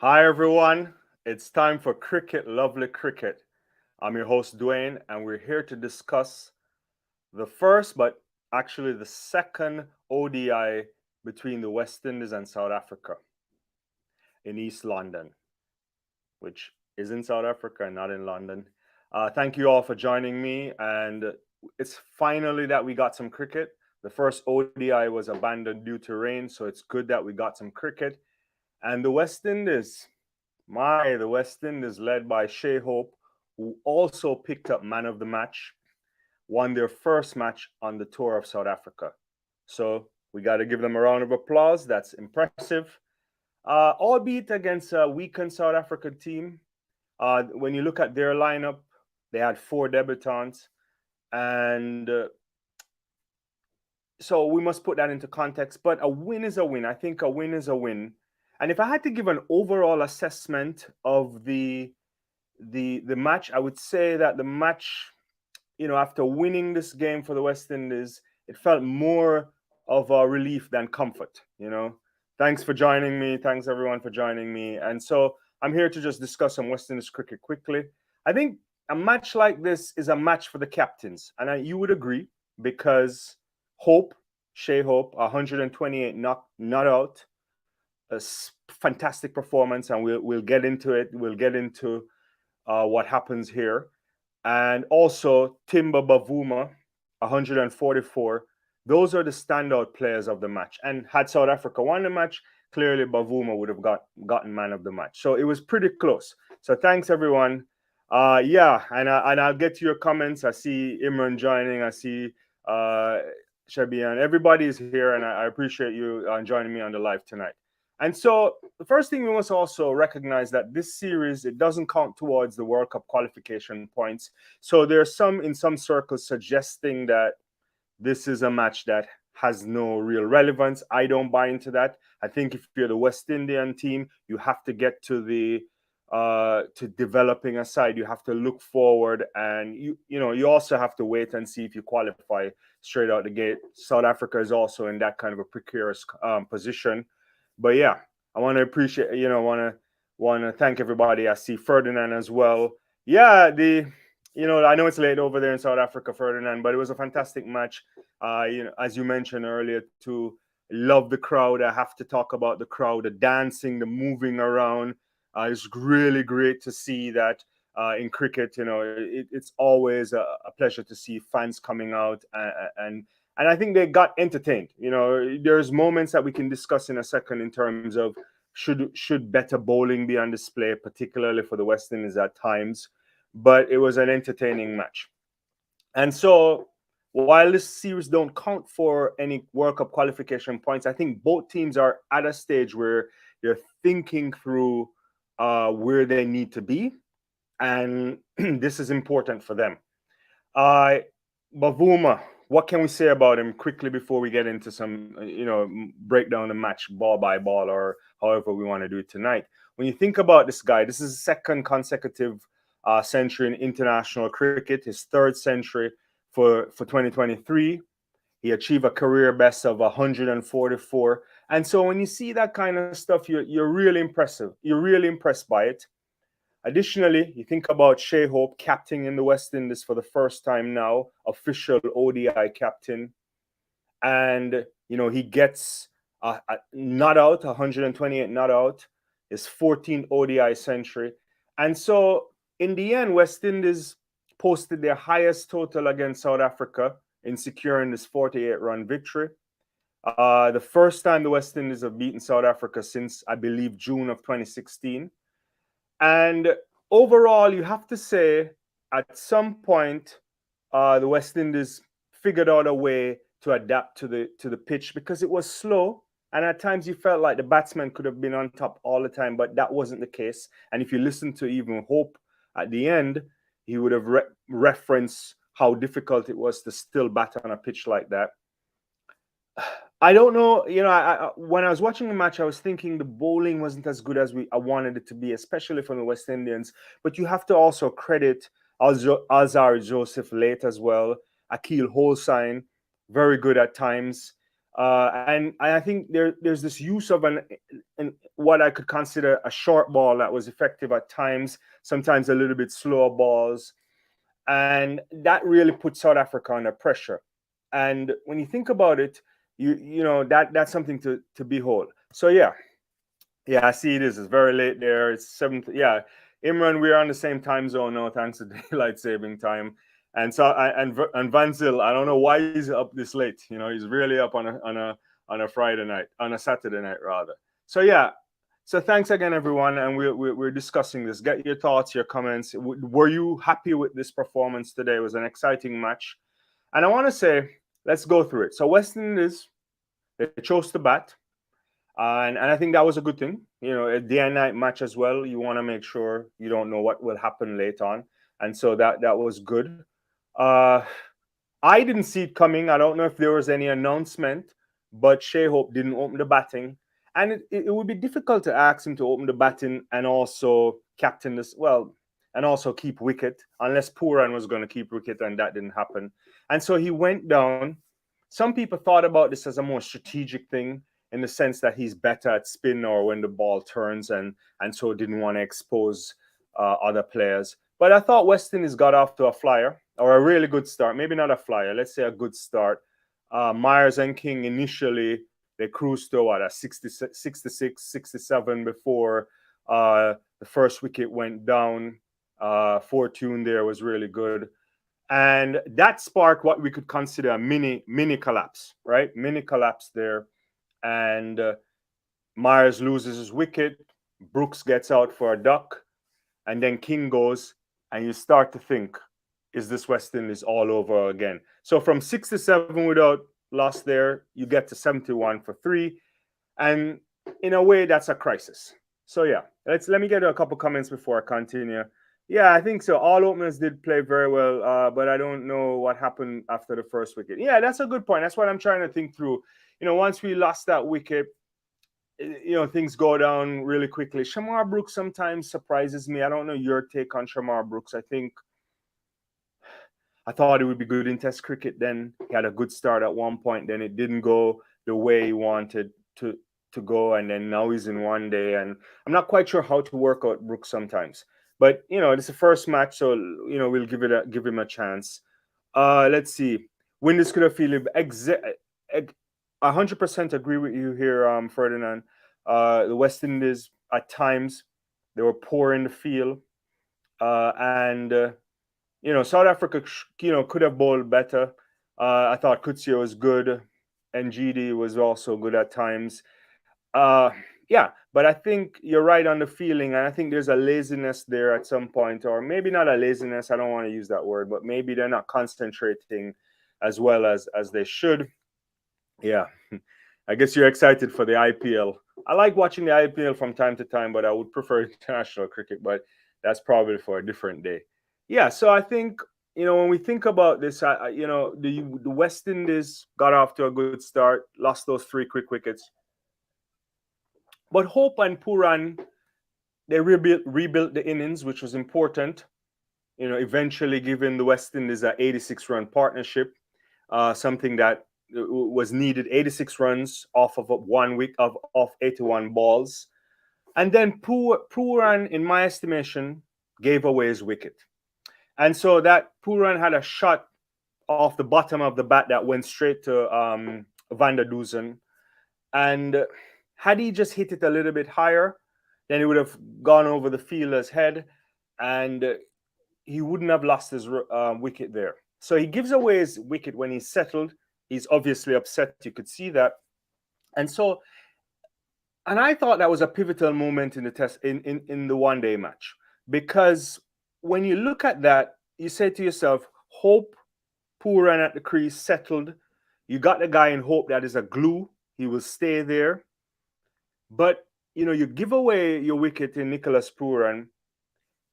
Hi everyone, it's time for Cricket Lovely Cricket. I'm your host Dwayne, and we're here to discuss the first, but actually the second ODI between the West Indies and South Africa in East London, which is in South Africa and not in London. Thank you all for joining me, and it's finally that we got some cricket. The first ODI was abandoned due to rain, so it's good that we got some cricket. And the West Indies, the West Indies, led by Shea Hope, who also picked up man of the match, won their first match on the tour of South Africa. So we got to give them a round of applause. That's impressive. Albeit against a weakened South African team. When you look at their lineup, they had four debutants. And so we must put that into context. But a win is a win. I think a win is a win. And if I had to give an overall assessment of the match, I would say that the match, after winning this game for the West Indies, it felt more of a relief than comfort. Thanks for joining me. Thanks everyone for joining me. And so I'm here to just discuss some West Indies cricket quickly. I think a match like this is a match for the captains, and you would agree because Hope, Shea Hope, 128 not out, fantastic performance, and we'll get into it. We'll get into what happens here. And also Timber Bavuma, 144. Those are the standout players of the match. And had South Africa won the match, clearly Bavuma would have gotten man of the match. So it was pretty close. So thanks everyone. Yeah, and I'll get to your comments. I see Imran joining. I see Shabian. Everybody is here, and I appreciate you joining me on the live tonight. And so the first thing we must also recognize that this series, it doesn't count towards the World Cup qualification points. So there's some in some circles suggesting that this is a match that has no real relevance. I don't buy into that. I think if you're the West Indian team, you have to get to developing a side. You have to look forward, and you also have to wait and see if you qualify straight out the gate. South Africa is also in that kind of a precarious position. But yeah, I want to appreciate, want to thank everybody. I see Ferdinand as well. Yeah, I know it's late over there in South Africa, Ferdinand, but it was a fantastic match. As you mentioned earlier, to love the crowd. I have to talk about the crowd, the dancing, the moving around. It's really great to see that in cricket. It's always a pleasure to see fans coming out and I think they got entertained. There's moments that we can discuss in a second in terms of should better bowling be on display, particularly for the West Indies at times. But it was an entertaining match. And so while this series don't count for any World Cup qualification points, I think both teams are at a stage where they're thinking through where they need to be. And this is important for them. Uh, Bavuma, what can we say about him quickly before we get into some, break down the match ball by ball or however we want to do it tonight? When you think about this guy, this is his second consecutive century in international cricket, his third century for 2023. He achieved a career best of 144. And so when you see that kind of stuff, you're really impressive. You're really impressed by it. Additionally, you think about Shea Hope captaining in the West Indies for the first time now, official ODI captain. And, he gets not out, 128 not out, his 14th ODI century. And so in the end, West Indies posted their highest total against South Africa in securing this 48-run victory. The first time the West Indies have beaten South Africa since, I believe, June of 2016. And overall, you have to say at some point, the West Indies figured out a way to adapt to the pitch because it was slow. And at times you felt like the batsman could have been on top all the time, but that wasn't the case. And if you listen to even Hope at the end, he would have referenced how difficult it was to still bat on a pitch like that. I don't know. When I was watching the match, I was thinking the bowling wasn't as good as I wanted it to be, especially from the West Indians. But you have to also credit Azar Joseph late as well. Akil Holstein, very good at times. And I think there's this use of an what I could consider a short ball that was effective at times, sometimes a little bit slower balls, and that really put South Africa under pressure. And when you think about it, you know that's something to behold. So yeah, I see it is. It's very late there. It's 7th. Yeah, Imran, we're on the same time zone now, thanks to daylight saving time. And so, and Van Zyl, I don't know why he's up this late. You know, he's really up on a Friday night, on a Saturday night rather. So yeah, so thanks again, everyone, and we're discussing this. Get your thoughts, your comments. Were you happy with this performance today? It was an exciting match, and I want to say, let's go through it. So West Indies, they chose to bat. And I think that was a good thing. You know, a day and night match as well. You want to make sure you don't know what will happen late on, and so that was good. Uh, I didn't see it coming. I don't know if there was any announcement, but Shea Hope didn't open the batting, and it would be difficult to ask him to open the batting and also captain this well, and also keep wicket unless Pooran was going to keep wicket, and that didn't happen. And so he went down. Some people thought about this as a more strategic thing in the sense that he's better at spin or when the ball turns, and so didn't want to expose other players. But I thought West Indies got off to a flyer or a really good start. Maybe not a flyer. Let's say a good start. Myers and King initially they cruised to what a 66, 67 before the first wicket went down. Fortune there was really good, and that sparked what we could consider a mini collapse, right? Mini collapse there, and Myers loses his wicket. Brooks gets out for a duck, and then King goes, and you start to think, is this West Indies all over again? So from 67 without loss there, you get to 71 for 3, and in a way, that's a crisis. So yeah, let me get a couple comments before I continue. Yeah, I think so. All openers did play very well, but I don't know what happened after the first wicket. Yeah, that's a good point. That's what I'm trying to think through. You know, once we lost that wicket, you know, things go down really quickly. Shamar Brooks sometimes surprises me. I don't know your take on Shamar Brooks. I thought it would be good in Test cricket. Then he had a good start at one point. Then it didn't go the way he wanted to go, and then now he's in one day. And I'm not quite sure how to work out Brooks sometimes. But you know, it's the first match, so you know we'll give him a chance. Let's see. Windows could have feel 100% agree with you here, Ferdinand. The West Indies at times they were poor in the field, and you know South Africa, you know, could have bowled better. I thought Kutsia was good, and GD was also good at times. Uh, yeah, but I think you're right on the feeling, and I think there's a laziness there at some point, or maybe not a laziness. I don't want to use that word, but maybe they're not concentrating as well as they should. Yeah, I guess you're excited for the IPL. I like watching the IPL from time to time, but I would prefer international cricket. But that's probably for a different day. Yeah, so I think you know when we think about this, you know the West Indies got off to a good start, lost those 3 quick wickets, but Hope and Puran they rebuilt the innings, which was important. You know, eventually giving the West Indies an 86-run partnership, something that was needed. 86 runs off of 1 week of 81 balls, and then Puran, in my estimation, gave away his wicket, and so that Puran had a shot off the bottom of the bat that went straight to Van der Dusen, and had he just hit it a little bit higher, then he would have gone over the fielder's head, and he wouldn't have lost his wicket there. So he gives away his wicket when he's settled. He's obviously upset. You could see that, and so, and I thought that was a pivotal moment in the test in the one-day match, because when you look at that, you say to yourself, Hope, Puran at the crease, settled. You got the guy in Hope that is a glue. He will stay there. But you know, you give away your wicket in Nicholas Puran.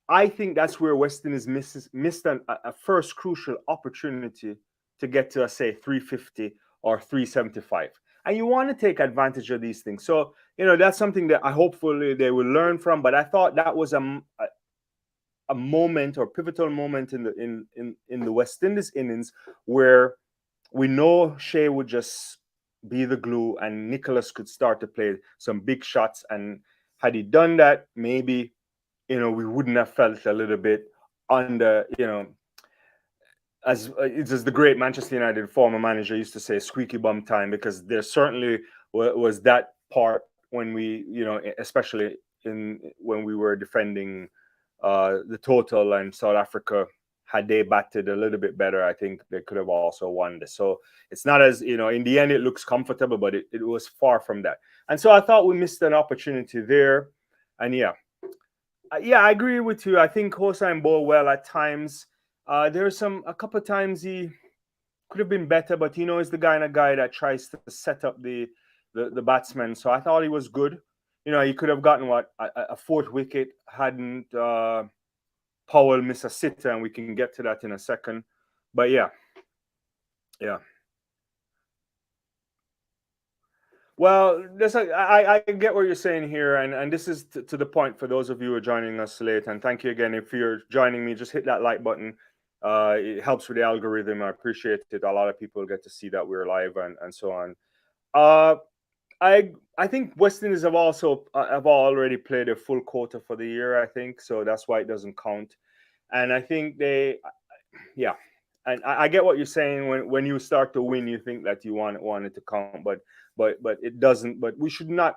I think that's where West Indies missed a first crucial opportunity to get to, say, 350 or 375. And you want to take advantage of these things. So, you know, that's something that I hopefully they will learn from. But I thought that was a moment or pivotal moment in the West Indies innings where we know Shea would just be the glue, and Nicholas could start to play some big shots. And had he done that, maybe, we wouldn't have felt a little bit under, as it's as the great Manchester United former manager used to say, squeaky bum time, because there certainly was that part when we, especially when we were defending the total, and South Africa, had they batted a little bit better, I think they could have also won this. So it's not as, in the end, it looks comfortable, but it was far from that. And so I thought we missed an opportunity there. And yeah, I agree with you. I think Hossein bowled well at times. There's a couple of times he could have been better, but he's the kind of guy that tries to set up the batsman. So I thought he was good. He could have gotten a fourth wicket hadn't Powell miss a sitter, and we can get to that in a second. But yeah. Well, I get what you're saying here, and this is to the point for those of you who are joining us late. And thank you again. If you're joining me, just hit that like button. It helps with the algorithm. I appreciate it. A lot of people get to see that we're live and so on. I think West Indies have already played a full quota for the year, I think, so that's why it doesn't count. And I think and I get what you're saying. When you start to win, you think that you want it to count, but it doesn't. But we should not.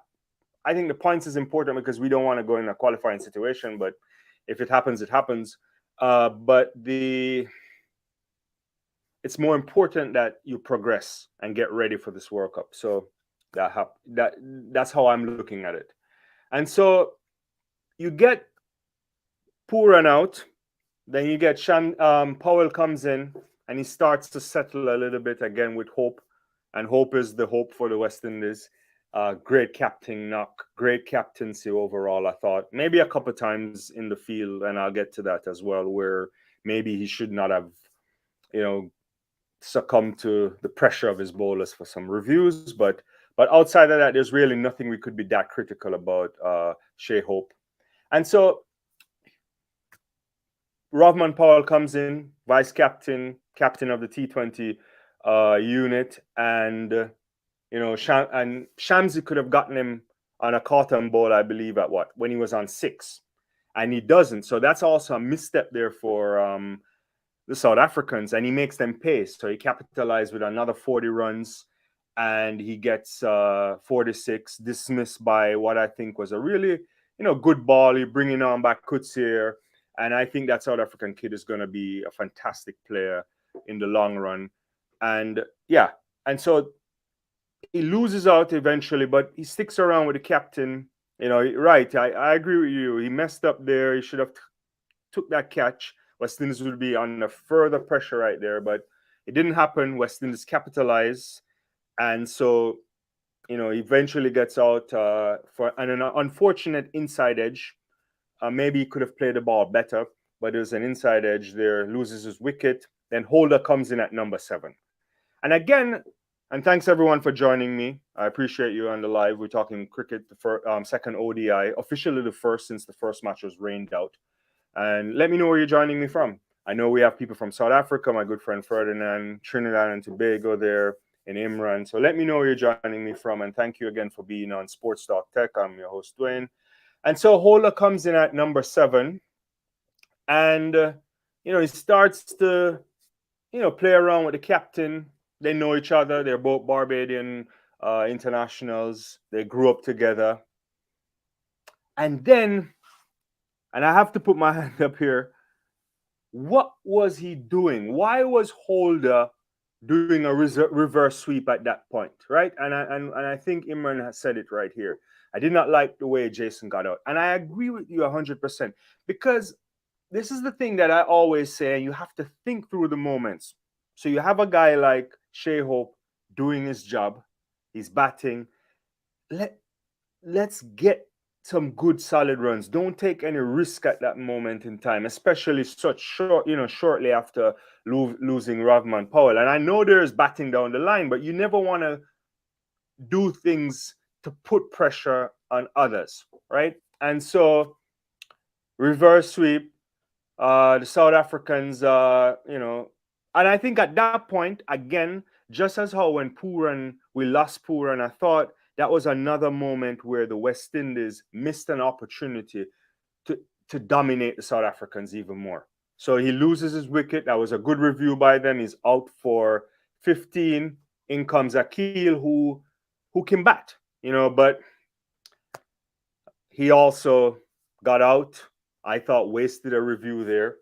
I think the points is important because we don't want to go in a qualifying situation. But if it happens, it happens. But it's more important that you progress and get ready for this World Cup. So that's how I'm looking at it. And so you get Pooran out, then you get Powell comes in, and he starts to settle a little bit again with hope. And hope is the hope for the West Indies. Great captain knock, great captaincy overall, I thought. Maybe a couple of times in the field, and I'll get to that as well, where maybe he should not have, succumbed to the pressure of his bowlers for some reviews. But outside of that, there's really nothing we could be that critical about Shai Hope. And so Rovman Powell comes in, vice captain of the T20 unit, and Shamsi could have gotten him on a cotton ball, I believe, when he was on 6, and he doesn't. So that's also a misstep there for the South Africans, and he makes them pay. So he capitalized with another 40 runs, and he gets 46, dismissed by what I think was a really good ball. He bringing on back Coetzee. And I think that South African kid is going to be a fantastic player in the long run. And so he loses out eventually, but he sticks around with the captain. Right, I agree with you. He messed up there. He should have took that catch. West Indies would be under further pressure right there, but it didn't happen. West Indies capitalized. And so, eventually gets out for an unfortunate inside edge. Maybe he could have played the ball better, but there's an inside edge there, loses his wicket. Then Holder comes in at number 7. And again, and thanks everyone for joining me. I appreciate you on the live. We're talking cricket, the second ODI, officially the first since the first match was rained out. And let me know where you're joining me from. I know we have people from South Africa, my good friend Ferdinand, Trinidad and Tobago there, and Imran. So let me know where you're joining me from. And thank you again for being on Sports Talk Tech. I'm your host, Dwayne. And so Holder comes in at number 7, and he starts to play around with the captain. They know each other. They're both Barbadian internationals. They grew up together. And then, and I have to put my hand up here, what was he doing? Why was Holder doing a reverse sweep at that point, right? And I think Imran has said it right here. I did not like the way Jason got out. And I agree with you 100%, because this is the thing that I always say, you have to think through the moments. So you have a guy like Shai Hope doing his job. He's batting. Let's get some good solid runs. Don't take any risk at that moment in time, especially shortly after losing Rovman Powell. And I know there's batting down the line, but you never want to do things to put pressure on others, right? And so reverse sweep, the South Africans, and I think at that point, again, Just as how when we lost Pooran, I thought that was another moment where the West Indies missed an opportunity to, to dominate the South Africans even more. So he loses his wicket. That was a good review by them. He's out for 15. In comes Akil, who can bat, but he also got out. I thought wasted a review there.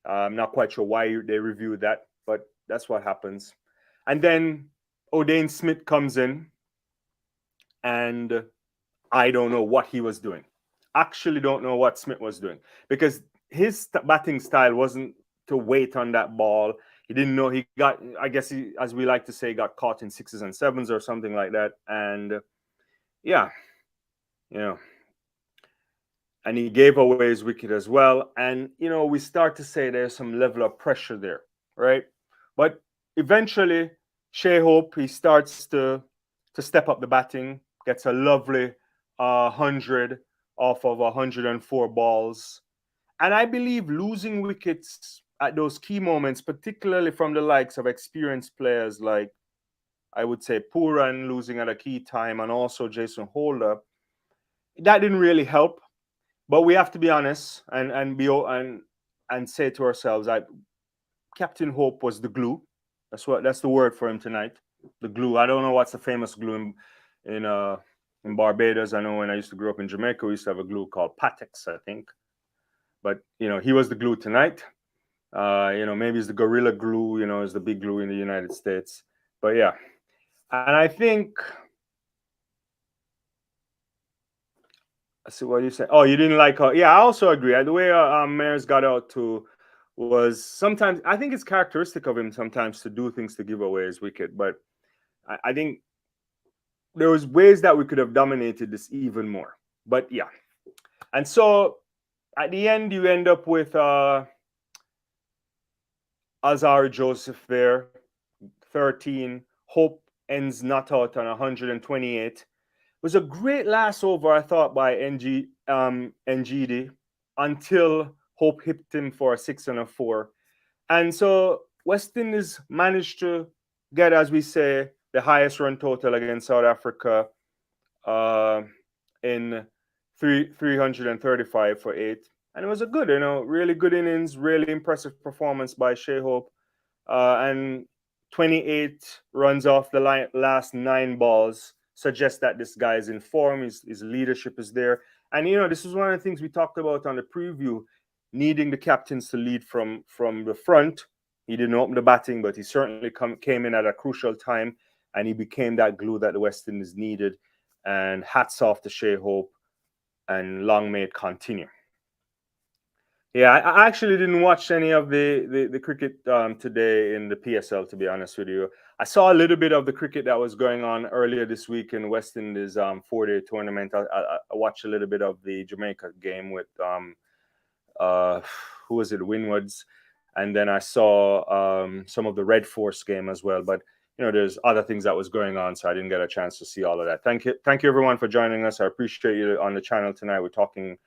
I'm not quite sure why they reviewed that, but that's what happens. And then O'Dane Smith comes in, and I don't know what he was doing. Actually, don't know what Smith was doing, because his batting style wasn't to wait on that ball. He didn't know he got, I guess, as we like to say, got caught in 6s and 7s or something like that. And yeah, you know, and he gave away his wicket as well. And, we start to say there's some level of pressure there, right? But eventually, Shai Hope, he starts to step up the batting, gets a lovely 100 off of 104 balls. And I believe losing wickets at those key moments, particularly from the likes of experienced players like, I would say, Pooran losing at a key time, and also Jason Holder, that didn't really help. But we have to be honest and say to ourselves that Captain Hope was the glue. That's the word for him tonight. The glue. I don't know what's the famous glue in Barbados. I know when I used to grow up in Jamaica, we used to have a glue called Patex, I think. But he was the glue tonight. Maybe it's the Gorilla Glue. Is the big glue in the United States. But yeah, and I think. I see what you say. Oh, you didn't like her. Yeah, I also agree. The way Mayers got out to was sometimes, I think it's characteristic of him sometimes to do things to give away his wicket. But I think there was ways that we could have dominated this even more. But yeah. And so at the end, you end up with Azar Joseph there, 13. Hope ends not out on 128. It was a great last over, I thought, by Ngidi until Hope hit him for a 6 and a 4. And so West Indies managed to get, as we say, the highest run total against South Africa in 335 for 8. And it was a good, really good innings, really impressive performance by Shai Hope. And 28 runs off the last 9 balls suggests that this guy is in form. His leadership is there. And, this is one of the things we talked about on the preview, needing the captains to lead from the front. He didn't open the batting, but he certainly came in at a crucial time, and he became that glue that the West Indies needed. And hats off to Shai Hope, and long may it continue. Yeah, I actually didn't watch any of the cricket today in the PSL, to be honest with you. I saw a little bit of the cricket that was going on earlier this week in West Indies 4-day tournament. I watched a little bit of the Jamaica game with who was it, Winwoods, and then I saw some of the Red Force game as well. But there's other things that was going on, so I didn't get a chance to see all of that. Thank you everyone for joining us. I appreciate you on the channel tonight. We're talking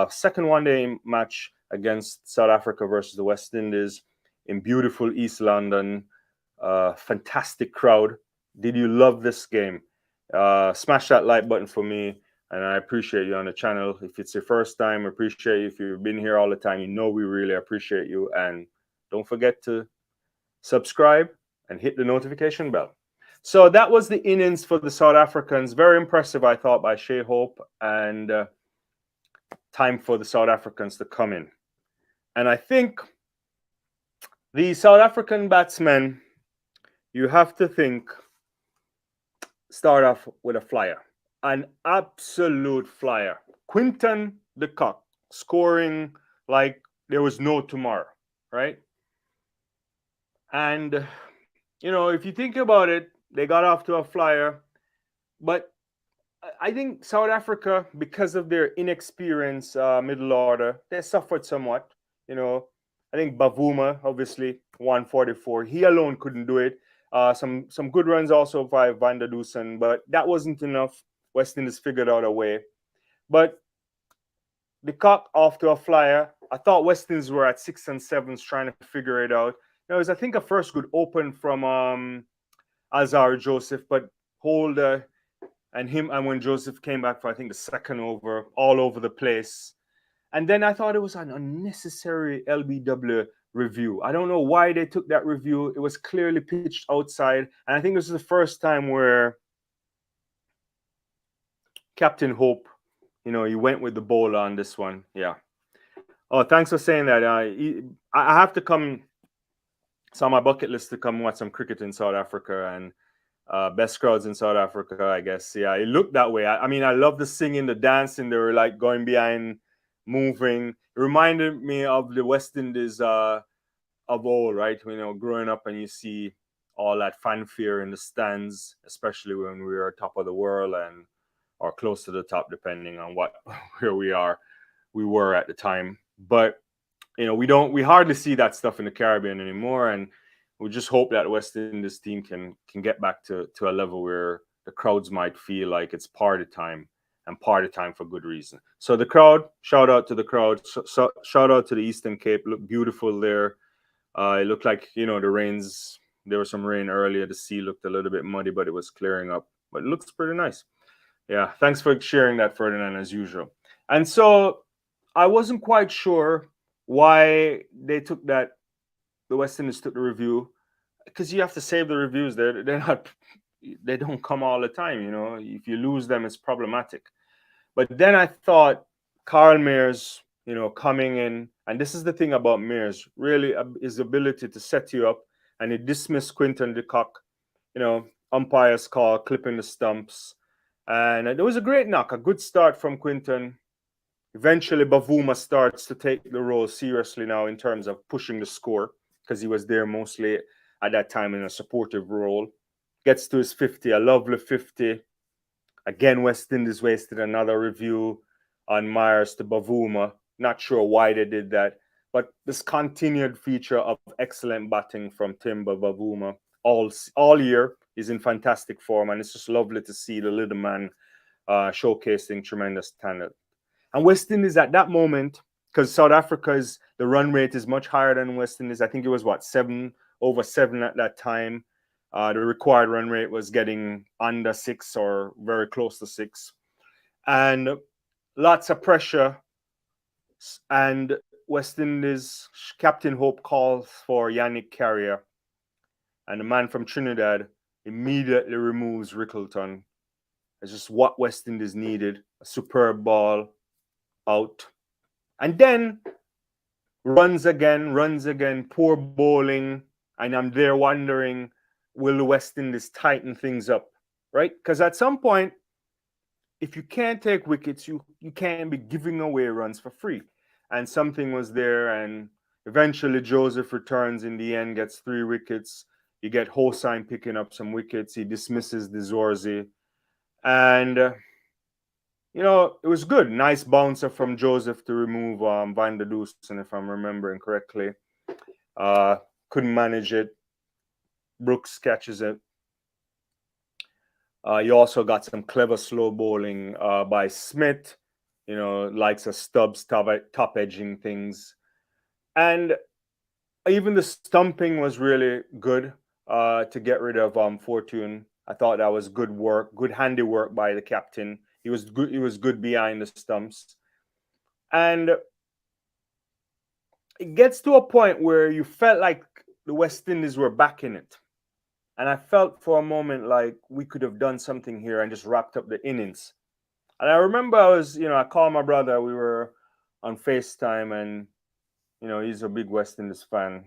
second one-day match against South Africa versus the West Indies in beautiful East London. Fantastic crowd. Did you love this game? Smash that like button for me, and I appreciate you on the channel. If it's your first time, I appreciate you. If you've been here all the time, we really appreciate you. And don't forget to subscribe and hit the notification bell. So that was the innings for the South Africans. Very impressive, I thought, by Shai Hope. And time for the South Africans to come in. And I think the South African batsmen, you have to start off with a flyer. An absolute flyer. Quinton de Kock scoring like there was no tomorrow, right? And, if you think about it, they got off to a flyer. But I think South Africa, because of their inexperienced middle order, they suffered somewhat. I think Bavuma, obviously, 144. He alone couldn't do it. Some good runs also by Van der Dusen, but that wasn't enough. West Indies figured out a way. But the Kock off to a flyer. I thought West Indies were at 6 and 7s trying to figure it out. It was, I think, a first good open from Azar Joseph, but Holder and him, and when Joseph came back for I think the second over, all over the place. And then I thought it was an unnecessary LBW review. I don't know why they took that review. It was clearly pitched outside, and I think this is the first time where Captain Hope, he went with the bowler on this one. Yeah. Oh, thanks for saying that. I have to come. It's on my bucket list to come watch some cricket in South Africa, and best crowds in South Africa, I guess. Yeah, it looked that way. I mean, I love the singing, the dancing. They were like going behind, moving. It reminded me of the West Indies of old, right? Growing up and you see all that fanfare in the stands, especially when we were top of the world and or close to the top, depending on what where we were at the time. But we hardly see that stuff in the Caribbean anymore, and we just hope that West Indies team can get back to a level where the crowds might feel like it's party time, and party time for good reason. So the crowd, shout out to the crowd, shout out to the Eastern Cape, look beautiful there. It looked like the rains. There was some rain earlier. The sea looked a little bit muddy, but it was clearing up. But it looks pretty nice. Yeah, thanks for sharing that, Ferdinand, as usual. And so I wasn't quite sure why they took that. The West Indies took the review, because you have to save the reviews. They don't come all the time. If you lose them, it's problematic. But then I thought Carl Mears, coming in, and this is the thing about Mears, really his ability to set you up, and he dismissed Quinton de Kock, umpire's call, clipping the stumps. And it was a great knock, a good start from Quinton. Eventually, Bavuma starts to take the role seriously now in terms of pushing the score, because he was there mostly at that time in a supportive role. Gets to his 50, a lovely 50. Again, West Indies wasted another review on Myers to Bavuma. Not sure why they did that, but this continued feature of excellent batting from Timber Bavuma all year. He's in fantastic form, and it's just lovely to see the little man showcasing tremendous talent. And West Indies at that moment, because South Africa's the run rate is much higher than West Indies. I think it was 7 over 7 at that time. The required run rate was getting under 6 or very close to 6, and lots of pressure. And West Indies Captain Hope calls for Yannick Carrier, and the man from Trinidad immediately removes Rickleton. It's just what West Indies needed: a superb ball out, and then runs again, poor bowling, and I'm there wondering, will the West Indies tighten things up, right? Because at some point, if you can't take wickets, you can't be giving away runs for free. And something was there, and eventually Joseph returns in the end, gets 3 wickets. You get Hossain picking up some wickets. He dismisses De Zorzi. And, it was good. Nice bouncer from Joseph to remove Van der Dusen, if I'm remembering correctly. Couldn't manage it. Brooks catches it. You also got some clever slow bowling by Smith, likes a Stubbs top edging things. And even the stumping was really good to get rid of Fortune. I thought that was good work, good handiwork by the captain. He was good behind the stumps. And it gets to a point where you felt like the West Indies were back in it. And I felt for a moment like we could have done something here and just wrapped up the innings. And I remember I called my brother. We were on FaceTime, and, he's a big West Indies fan.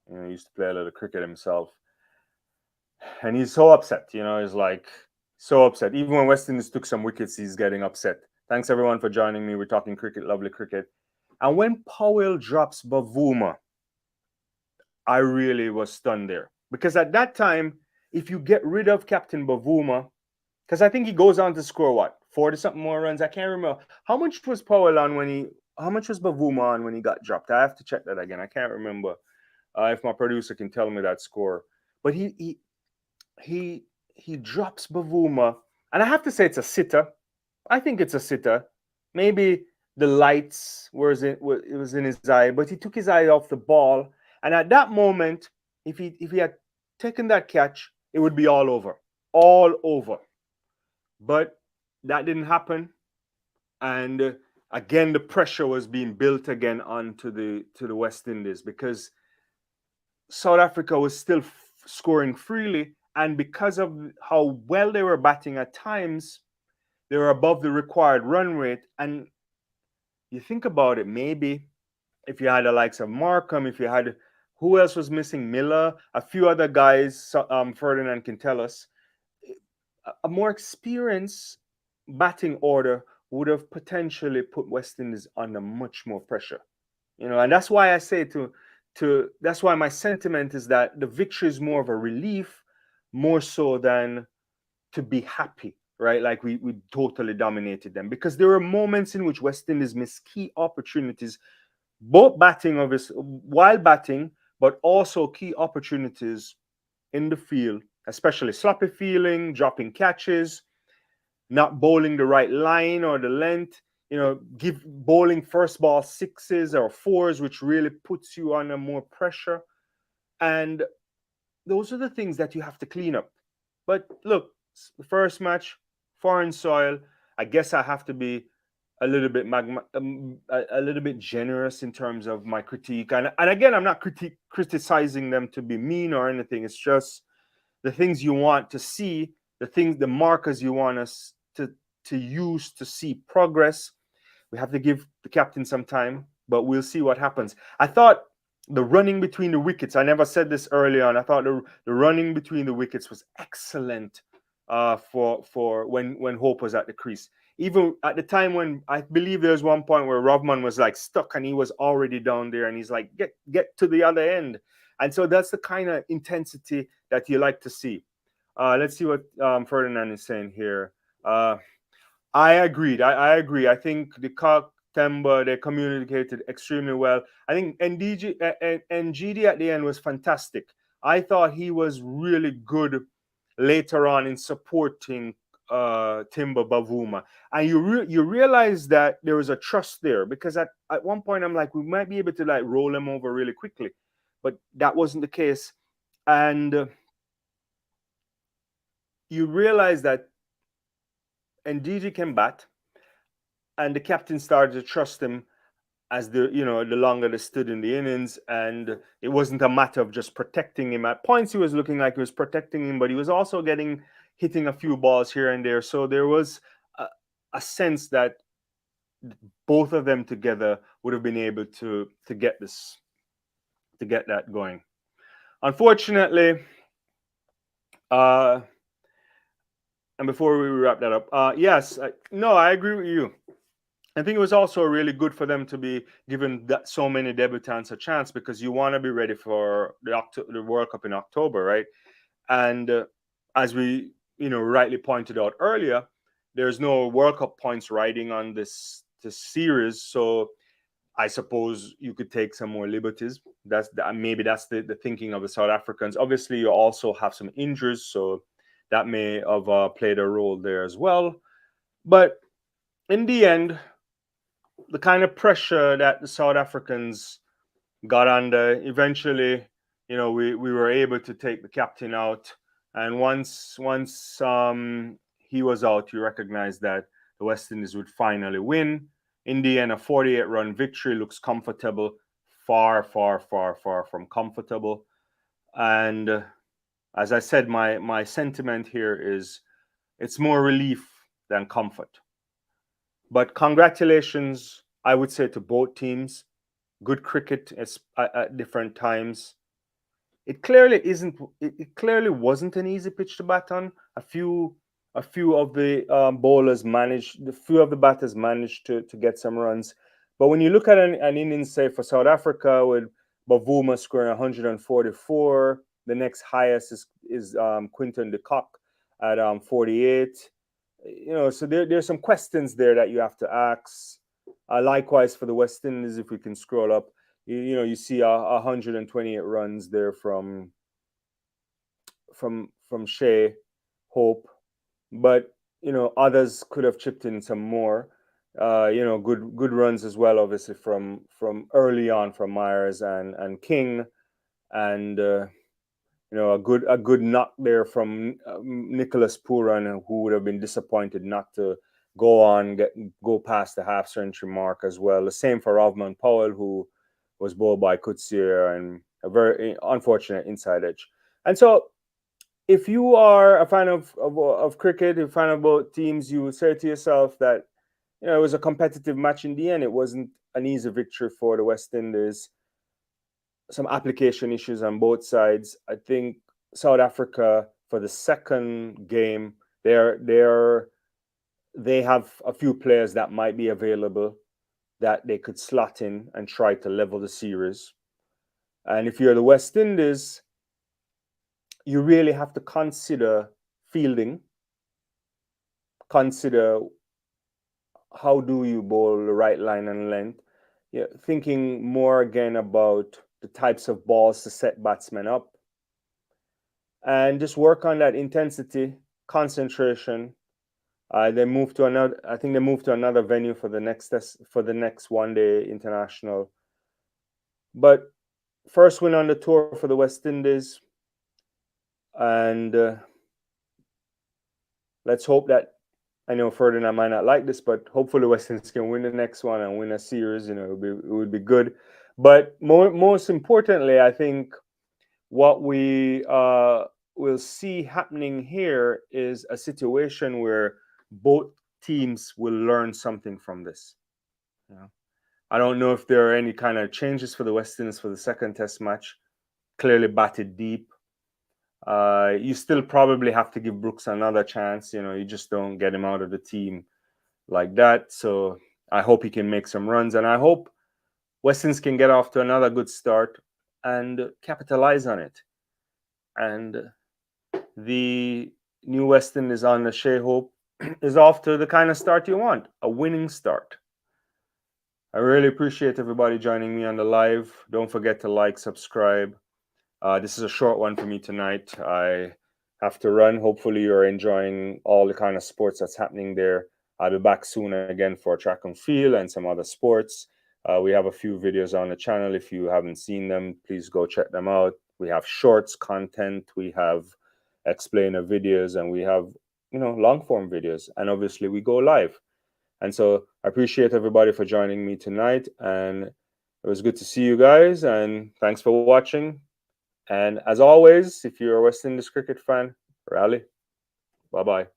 He used to play a little cricket himself. And he's so upset, he's like so upset. Even when West Indies took some wickets, he's getting upset. Thanks, everyone, for joining me. We're talking cricket, lovely cricket. And when Powell drops Bavuma, I really was stunned there. Because at that time, if you get rid of Captain Bavuma, because I think he goes on to score 40-something more runs. I can't remember. How much was Powell on how much was Bavuma on when he got dropped? I have to check that again. I can't remember if my producer can tell me that score. But he drops Bavuma, and I have to say it's a sitter. I think it's a sitter. Maybe the lights it was in his eye, but he took his eye off the ball. And at that moment, if he had taken that catch, it would be all over, all over. But that didn't happen, and again, the pressure was being built again onto the West Indies because South Africa was still scoring freely, and because of how well they were batting at times, they were above the required run rate. And you think about it, maybe if you had the likes of Markham, if you had who else was missing, Miller, a few other guys, Ferdinand can tell us, a more experienced batting order would have potentially put West Indies under much more pressure. And that's why I say that's why my sentiment is that the victory is more of a relief, more so than to be happy, right? Like we totally dominated them, because there were moments in which West Indies missed key opportunities, both batting, obviously, while batting, but also key opportunities in the field, especially sloppy fielding, dropping catches, not bowling the right line or the length, give bowling first ball sixes or fours, which really puts you under more pressure. And those are the things that you have to clean up. But look, the first match, foreign soil, I guess I have to be a little bit a little bit generous in terms of my critique. And again, I'm not criticizing them to be mean or anything. It's just the things you want to see, the markers you want us to use to see progress. We have to give the captain some time, but we'll see what happens. I thought the running between the wickets, I never said this early on, I thought the running between the wickets was excellent for when Hope was at the crease. Even at the time when I believe there was one point where Rovman was like stuck and he was already down there, and he's like, get to the other end. And so that's the kind of intensity that you like to see. Let's see what Ferdinand is saying here. I agreed. I agree. I think the Cock Temba, they communicated extremely well. I think NGD at the end was fantastic. I thought he was really good later on in supporting Timber Bavuma. And you realize that there was a trust there, because at one point I'm like, we might be able to like roll him over really quickly. But that wasn't the case. And you realize that Ndidi can bat, and the captain started to trust him as the longer they stood in the innings, and it wasn't a matter of just protecting him. At points he was looking like he was protecting him, but he was also hitting a few balls here and there. So there was a sense that both of them together would have been able to get that going. Unfortunately, and before we wrap that up, yes, no, I agree with you. I think it was also really good for them to be given so many debutants a chance, because you want to be ready for the World Cup in October, right? And as we rightly pointed out earlier, there's no World Cup points riding on this series, so I suppose you could take some more liberties. Maybe that's the thinking of the South Africans. Obviously, you also have some injuries, so that may have played a role there as well. But in the end, the kind of pressure that the South Africans got under, eventually, we were able to take the captain out. And once he was out, you recognize that the West Indies would finally win. In the end, a 48-run victory looks comfortable, far, far, far, far from comfortable. And as I said, my sentiment here is it's more relief than comfort. But congratulations, I would say, to both teams. Good cricket at different times. It clearly isn't. It clearly wasn't an easy pitch to bat on. A few of the bowlers managed. A few of the batters managed to get some runs. But when you look at an innings, say for South Africa, with Bavuma scoring 144, the next highest is Quinton de Kock at 48. So there's some questions there that you have to ask. Likewise for the West Indies, if we can scroll up, you see 128 runs there from Shea, Hope, but others could have chipped in some more. Good runs as well, obviously from early on from Myers and King, and a good knock there from Nicholas Pooran, who would have been disappointed not to go past the half century mark as well. The same for Rovman Powell, who was bowled by Coetzee, and a very unfortunate inside edge. And so, if you are a fan of cricket, a fan of both teams, you would say to yourself that it was a competitive match in the end. It wasn't an easy victory for the West Indies. Some application issues on both sides. I think South Africa, for the second game, they have a few players that might be available that they could slot in and try to level the series. And if you're the West Indies, you really have to consider fielding, consider how do you bowl the right line and length, thinking more again about the types of balls to set batsmen up, and just work on that intensity, concentration. They moved to another. I think they moved to another venue for the next one-day international. But first win on the tour for the West Indies, and let's hope that. I know Ferdinand might not like this, but hopefully West Indies can win the next one and win a series. It would be good. But most importantly, I think what we will see happening here is a situation where both teams will learn something from this. I don't know if there are any kind of changes for the West Indies for the second Test match. Clearly batted deep. You still probably have to give Brooks another chance. You just don't get him out of the team like that. So I hope he can make some runs, and I hope West Indies can get off to another good start and capitalize on it. And the new West Indies on the Shea Hope is off to the kind of start you want, a winning start. I really appreciate everybody joining me on the live. Don't forget to like, subscribe. This is a short one for me tonight. I have to run. Hopefully you're enjoying all the kind of sports that's happening there. I'll be back soon again for track and field and some other sports. We have a few videos on the channel. If you haven't seen them, please go check them out. We have shorts content, we have explainer videos, and we have long form videos, and obviously we go live. And so I appreciate everybody for joining me tonight, and it was good to see you guys, and thanks for watching. And as always, if you're a West Indies cricket fan, rally. Bye-bye.